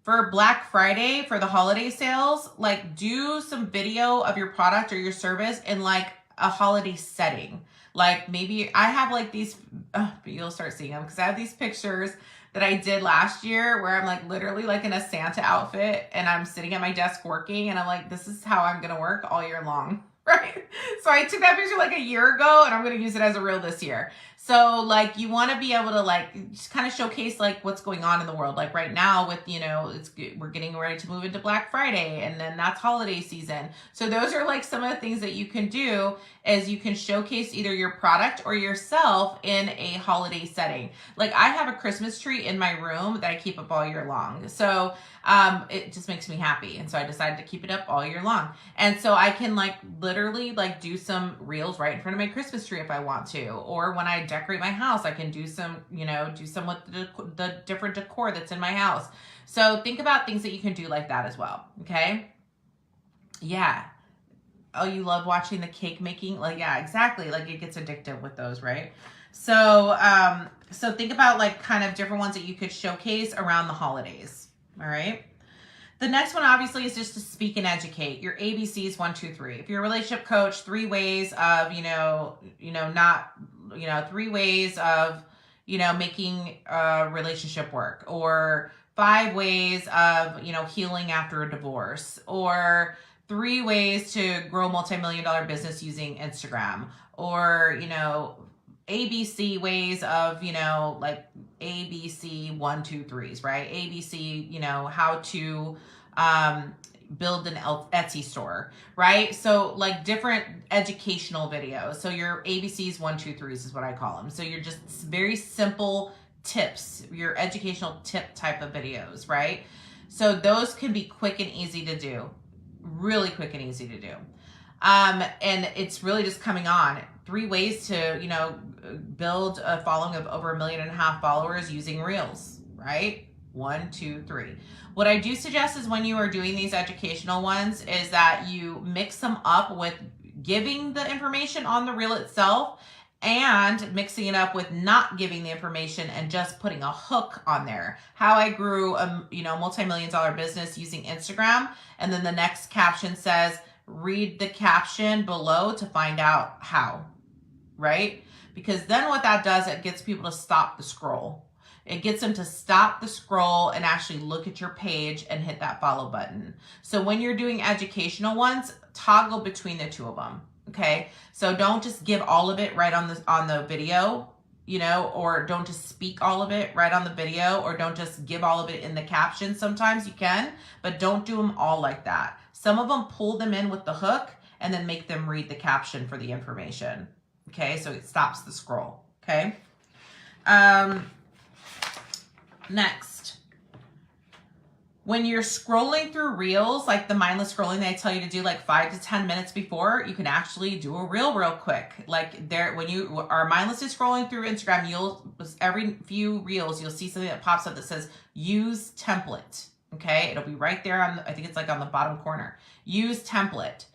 for Black Friday, for the holiday sales, like do some video of your product or your service in like a holiday setting. Like maybe I have like these, but you'll start seeing them because I have these pictures that I did last year where I'm like literally like in a Santa outfit and I'm sitting at my desk working and I'm like, this is how I'm going to work all year long. Right? So I took that picture like a year ago and I'm going to use it as a reel this year. So like you want to be able to like just kind of showcase like what's going on in the world. Like right now with, you know, we're getting ready to move into Black Friday and then that's holiday season. So those are like some of the things that you can do is you can showcase either your product or yourself in a holiday setting. Like I have a Christmas tree in my room that I keep up all year long. So it just makes me happy. And so I decided to keep it up all year long. And so I can like literally like do some reels right in front of my Christmas tree if I want to, or when I decorate my house, I can do some, you know, do some with the different decor that's in my house. So think about things that you can do like that as well. Okay. Yeah. Oh, you love watching the cake making? Like, yeah, exactly. Like it gets addictive with those, right? So, so think about like kind of different ones that you could showcase around the holidays. All right. The next one obviously is just to speak and educate. Your ABCs 1, 2, 3. If you're a relationship coach, 3 ways of, three ways of, making a relationship work, or 5 ways of, healing after a divorce, or 3 ways to grow multi-million-dollar business using Instagram, or, ABC ways of, like ABC 1, 2, 3s, right? ABC, how to build an Etsy store, right? So like different educational videos. So your ABCs 1, 2, 3s is what I call them. So you're just very simple tips, your educational tip type of videos, right? So those can be quick and easy to do, really quick and easy to do. And it's really just coming on 3 ways to, build a following of over 1.5 million followers using Reels, right? 1, 2, 3. What I do suggest is when you are doing these educational ones is that you mix them up with giving the information on the reel itself and mixing it up with not giving the information and just putting a hook on there. How I grew a, multi-million-dollar business using Instagram. And then the next caption says, read the caption below to find out how, right? Because then what that does, it gets people to stop the scroll. It gets them to stop the scroll and actually look at your page and hit that follow button. So when you're doing educational ones, toggle between the 2 of them. Okay. So don't just give all of it right on the video, or don't just speak all of it right on the video, or don't just give all of it in the caption. Sometimes you can, but don't do them all like that. Some of them pull them in with the hook and then make them read the caption for the information. Okay. So it stops the scroll. Okay. Next, when you're scrolling through reels, like the mindless scrolling that I tell you to do like 5 to 10 minutes before, you can actually do a reel real quick. Like there, when you are mindlessly scrolling through Instagram, every few reels, you'll see something that pops up that says use template. Okay. It'll be right there I think it's like on the bottom corner, use template.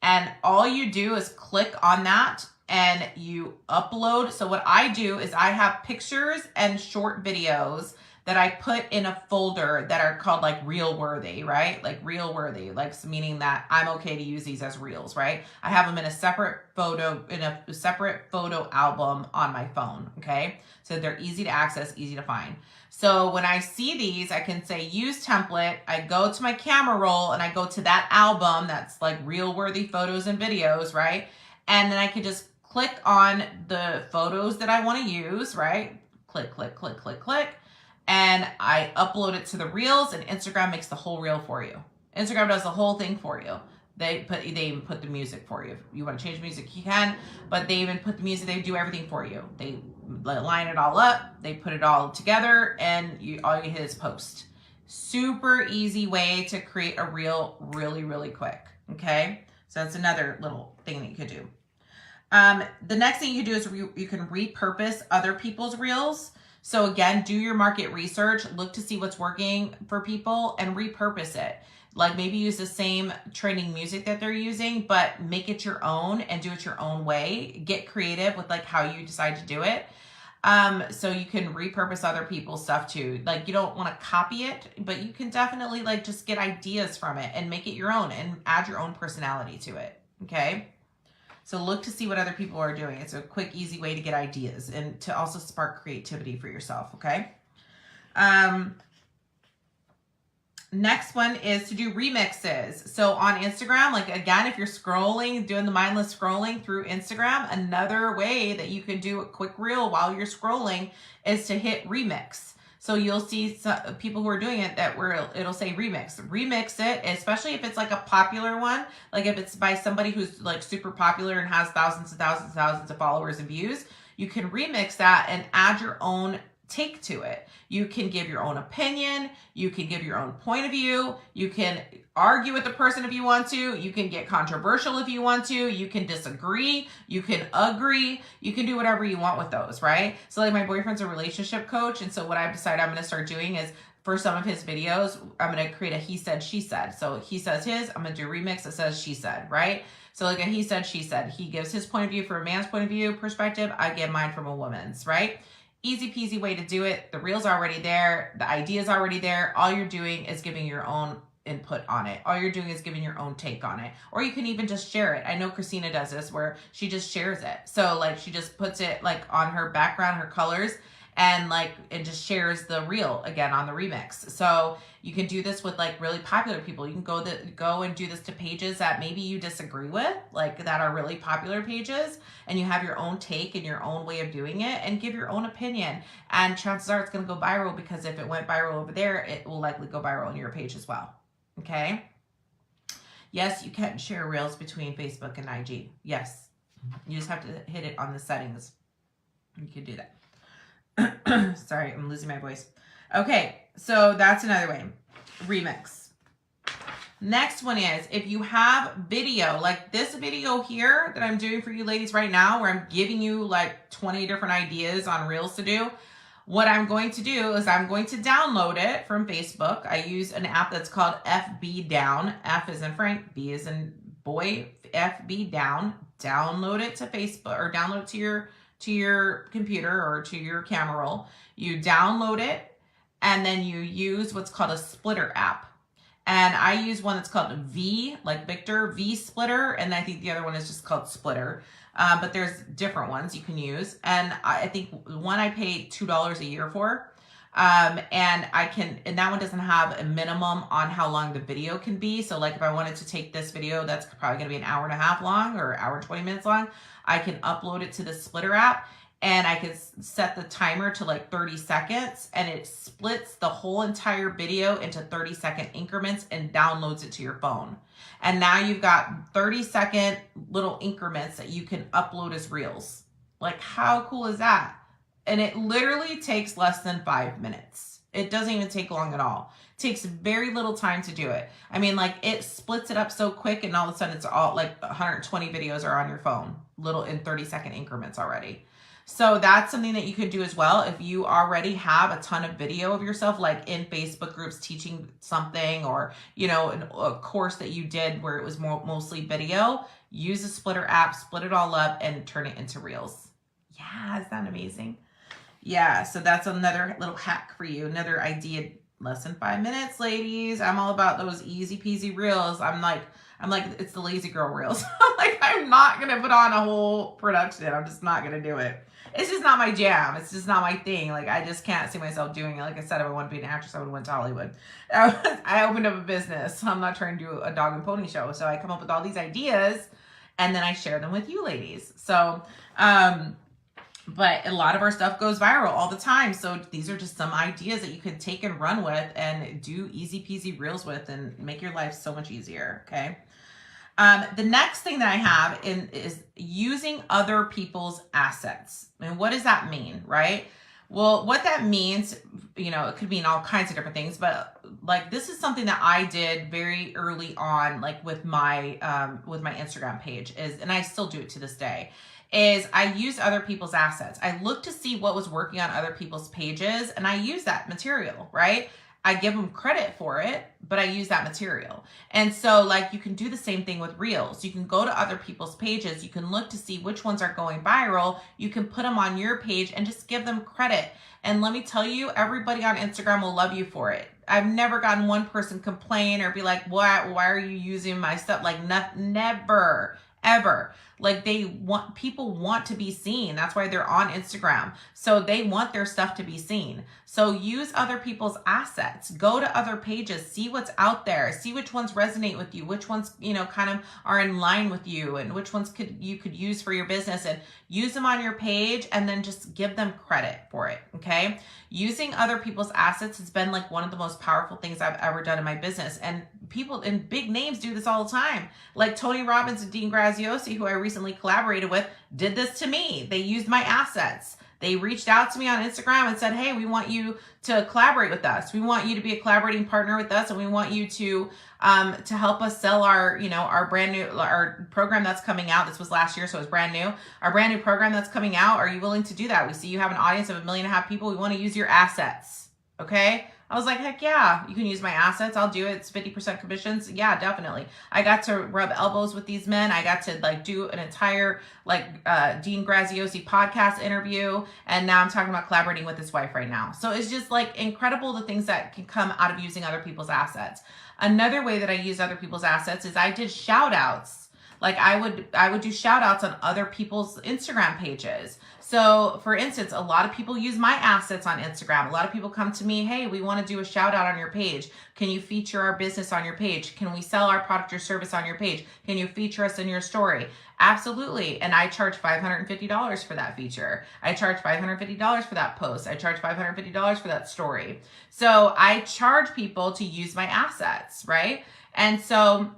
And all you do is click on that and you upload. So what I do is I have pictures and short videos that I put in a folder that are called like reel worthy, right? Like reel worthy, like meaning that I'm okay to use these as reels, right? I have them in a separate photo album on my phone. Okay. So they're easy to access, easy to find. So when I see these, I can say use template. I go to my camera roll and I go to that album that's like reel worthy photos and videos, right? And then I can just click on the photos that I want to use, right? Click, click, click, click, click. And I upload it to the reels and Instagram makes the whole reel for you. Instagram does the whole thing for you. They even put the music for you. If you want to change music, you can, but they even put the music, they do everything for you. They line it all up, they put it all together, and all you hit is post. Super easy way to create a reel really, really quick. Okay. So that's another little thing that you could do. The next thing you can do is you can repurpose other people's reels. So again, do your market research, look to see what's working for people and repurpose it. Like maybe use the same trending music that they're using, but make it your own and do it your own way. Get creative with like how you decide to do it. So you can repurpose other people's stuff too. Like you don't want to copy it, but you can definitely like just get ideas from it and make it your own and add your own personality to it. Okay. So look to see what other people are doing. It's a quick, easy way to get ideas and to also spark creativity for yourself. Okay. Next one is to do remixes. So on Instagram, like again, if you're scrolling, doing the mindless scrolling through Instagram, another way that you can do a quick reel while you're scrolling is to hit remix. So you'll see some people who are doing it that where it'll say remix. Remix it, especially if it's like a popular one, like if it's by somebody who's like super popular and has thousands and thousands and thousands of followers and views, you can remix that and add your own take to it. You can give your own opinion. You can give your own point of view. You can argue with the person if you want to. You can get controversial if you want to. You can disagree. You can agree. You can do whatever you want with those, right? So like my boyfriend's a relationship coach. And so what I've decided I'm going to start doing is for some of his videos, I'm going to create a he said, she said. So he says his, I'm going to do a remix that says she said, right? So like a he said, she said. He gives his point of view from a man's point of view perspective. I give mine from a woman's, right? Easy peasy way to do it. The reel's already there. The idea's already there. All you're doing is giving your own input on it. All you're doing is giving your own take on it. Or you can even just share it. I know Christina does this where she just shares it. So like she just puts it like on her background, her colors, and like it just shares the reel again on the remix. So you can do this with like really popular people. You can go and do this to pages that maybe you disagree with, like that are really popular pages, and you have your own take and your own way of doing it and give your own opinion. And chances are it's going to go viral because if it went viral over there, it will likely go viral on your page as well. Okay. Yes, you can share reels between Facebook and IG. Yes. You just have to hit it on the settings. You can do that. Sorry, I'm losing my voice. Okay, so that's another way. Remix. Next one is if you have video, like this video here that I'm doing for you ladies right now, where I'm giving you like 20 different ideas on reels to do. What I'm going to do is I'm going to download it from Facebook. I use an app that's called FB Down. F is in Frank, B is in boy, FB Down. Download it to Facebook or download it to your computer or to your camera roll. You download it and then you use what's called a splitter app. And I use one that's called V, like Victor, V Splitter. And I think the other one is just called Splitter. But there's different ones you can use. And I think one I pay $2 a year for. And that one doesn't have a minimum on how long the video can be. So like if I wanted to take this video, that's probably gonna be an hour and a half long or hour and 20 minutes long. I can upload it to the Splitter app and I can set the timer to like 30 seconds and it splits the whole entire video into 30-second increments and downloads it to your phone. And now you've got 30-second little increments that you can upload as reels. Like how cool is that? And it literally takes less than 5 minutes. It doesn't even take long at all. It takes very little time to do it. I mean, like it splits it up so quick and all of a sudden it's all like 120 videos are on your phone, little in 30-second increments already. So that's something that you could do as well. If you already have a ton of video of yourself, like in Facebook groups teaching something or, you know, a course that you did where it was mostly video, use the Splitter app, split it all up and turn it into reels. Yeah, isn't that amazing? Yeah, so that's another little hack for you. Another idea, less than 5 minutes, ladies. I'm all about those easy peasy reels. I'm like, it's the lazy girl reels. I'm not going to put on a whole production. I'm just not going to do it. It's just not my jam. It's just not my thing. Like, I just can't see myself doing it. Like I said, if I wanted to be an actress, I would have went to Hollywood. I opened up a business. I'm not trying to do a dog and pony show. So I come up with all these ideas and then I share them with you ladies. So, but a lot of our stuff goes viral all the time. So these are just some ideas that you could take and run with and do easy peasy reels with and make your life so much easier. Okay. The next thing that I have is using other people's assets. And what does that mean, right? Well, what that means, you know, it could mean all kinds of different things, but like this is something that I did very early on, like with my Instagram page and I still do it to this day, is I use other people's assets. I look to see what was working on other people's pages and I use that material, right? I give them credit for it, but I use that material. And so like you can do the same thing with reels. You can go to other people's pages. You can look to see which ones are going viral. You can put them on your page and just give them credit. And let me tell you, everybody on Instagram will love you for it. I've never gotten one person complain or be like, why are you using my stuff? Like never, ever. Like people want to be seen. That's why they're on Instagram. So they want their stuff to be seen. So use other people's assets. Go to other pages, see what's out there, see which ones resonate with you, which ones, kind of are in line with you, and which ones you could use for your business, and use them on your page, and then just give them credit for it. Okay. Using other people's assets has been like one of the most powerful things I've ever done in my business. And people in big names do this all the time. Like Tony Robbins and Dean Graziosi, who I recently collaborated with, did this to me. They used my assets. They reached out to me on Instagram and said, hey, we want you to collaborate with us. We want you to be a collaborating partner with us. And we want you to help us sell our brand new, our program that's coming out. This was last year, so it's brand new. Our brand new program that's coming out. Are you willing to do that? We see you have an audience of 1.5 million people. We want to use your assets. Okay. I was like, heck yeah, you can use my assets. I'll do it. It's 50% commissions. Yeah, definitely. I got to rub elbows with these men. I got to like do an entire Dean Graziosi podcast interview. And now I'm talking about collaborating with his wife right now. So it's just like incredible the things that can come out of using other people's assets. Another way that I use other people's assets is I did shout outs. Like I would do shout outs on other people's Instagram pages. So for instance, a lot of people use my assets on Instagram. A lot of people come to me, hey, we want to do a shout out on your page. Can you feature our business on your page? Can we sell our product or service on your page? Can you feature us in your story? Absolutely. And I charge $550 for that feature. I charge $550 for that post. I charge $550 for that story. So I charge people to use my assets, right? And so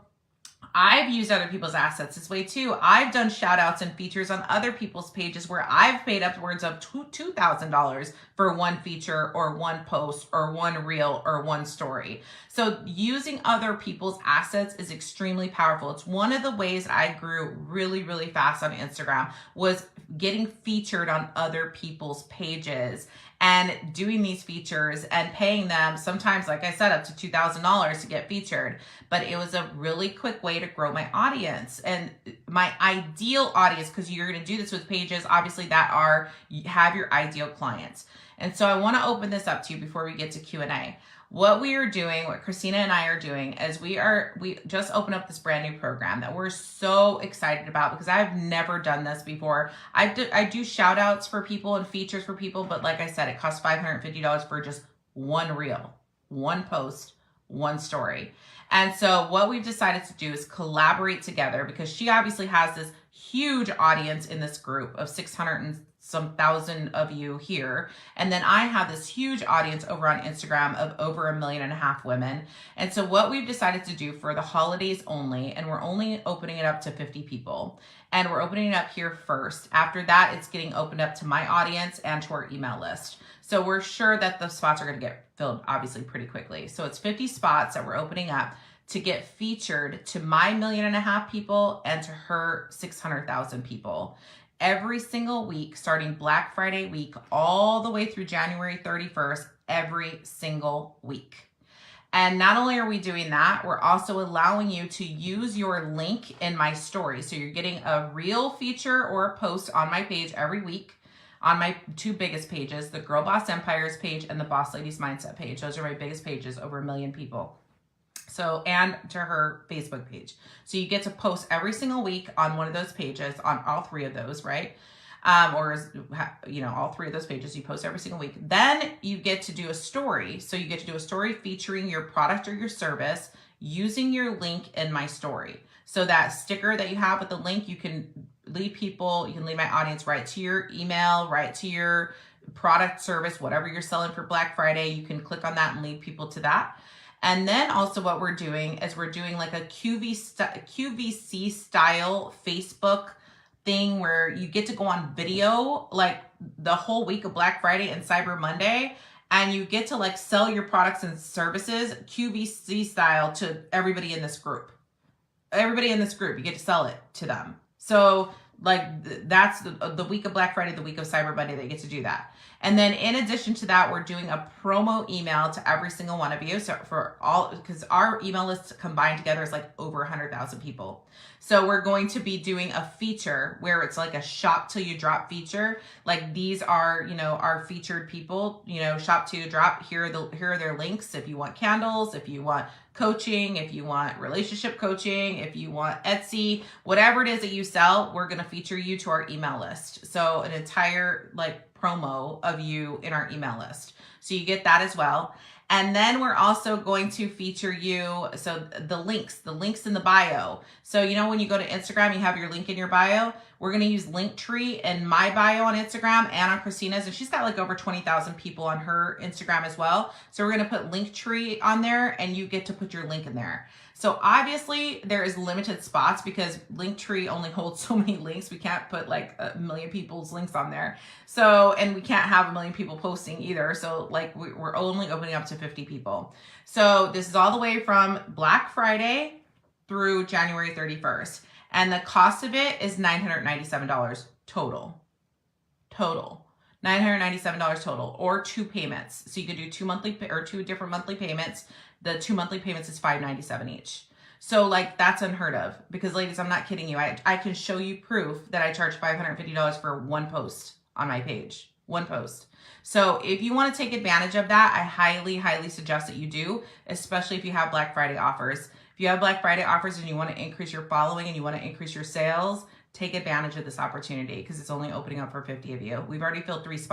I've used other people's assets this way too. I've done shout outs and features on other people's pages where I've paid upwards of $2,000 for one feature or one post or one reel or one story. So using other people's assets is extremely powerful. It's one of the ways I grew really, really fast on Instagram, was getting featured on other people's pages and doing these features and paying them sometimes, like I said, up to $2,000 to get featured. But it was a really quick way to grow my audience and my ideal audience, because you're going to do this with pages, obviously, that have your ideal clients. And so I want to open this up to you before we get to Q&A. What we are doing, what Christina and I are doing, is we just opened up this brand new program that we're so excited about, because I've never done this before. I do shout outs for people and features for people, but like I said, it costs $550 for just one reel, one post, one story. And so what we've decided to do is collaborate together, because she obviously has this huge audience in this group of 600 and some thousand of you here. And then I have this huge audience over on Instagram of over 1.5 million women. And so what we've decided to do for the holidays only, and we're only opening it up to 50 people, and we're opening it up here first. After that, it's getting opened up to my audience and to our email list. So we're sure that the spots are going to get filled obviously pretty quickly. So it's 50 spots that we're opening up to get featured to my 1.5 million people and to her 600,000 people. Every single week, starting Black Friday week, all the way through January 31st, every single week. And not only are we doing that, we're also allowing you to use your link in my story. So you're getting a reel feature or a post on my page every week on my two biggest pages, the Girl Boss Empires page and the Boss Ladies Mindset page. Those are my biggest pages, over 1 million people. So, and to her Facebook page. So you get to post every single week on one of those pages, on all three of those, right? All three of those pages you post every single week. Then you get to do a story. So you get to do a story featuring your product or your service using your link in my story. So that sticker that you have with the link, you can lead my audience right to your email, right to your product, service, whatever you're selling for Black Friday. You can click on that and lead people to that. And then also what we're doing is we're doing like a QVC style Facebook thing where you get to go on video like the whole week of Black Friday and Cyber Monday, and you get to like sell your products and services QVC style to everybody in this group. Everybody in this group, you get to sell it to them. So like that's the week of Black Friday, the week of Cyber Monday, they get to do that. And then in addition to that, we're doing a promo email to every single one of you. So for all, because our email list combined together is like over 100,000 people. So we're going to be doing a feature where it's like a shop till you drop feature. Like these are, you know, our featured people, you know, shop till you drop. Here are their links. If you want candles, if you want coaching, if you want relationship coaching, if you want Etsy, whatever it is that you sell, we're going to feature you to our email list. So an entire like promo of you in our email list. So you get that as well. And then we're also going to feature you. So the links in the bio. So, you know, when you go to Instagram, you have your link in your bio. We're going to use Linktree in my bio on Instagram and on Christina's. And she's got like over 20,000 people on her Instagram as well. So we're going to put Linktree on there and you get to put your link in there. So obviously there is limited spots because Linktree only holds so many links. We can't put like a million people's links on there. So, and we can't have a million people posting either. So like we're only opening up to 50 people. So this is all the way from Black Friday through January 31st. And the cost of it is $997 total. $997 total, or 2 payments. So you could do 2 different monthly payments. The 2 monthly payments is $597 each. So like that's unheard of because ladies, I'm not kidding you. I can show you proof that I charge $550 for one post on my page, one post. So if you want to take advantage of that, I highly, highly suggest that you do, especially if you have Black Friday offers. If you have Black Friday offers and you want to increase your following and you want to increase your sales, take advantage of this opportunity because it's only opening up for 50 of you. We've already filled 3 spots.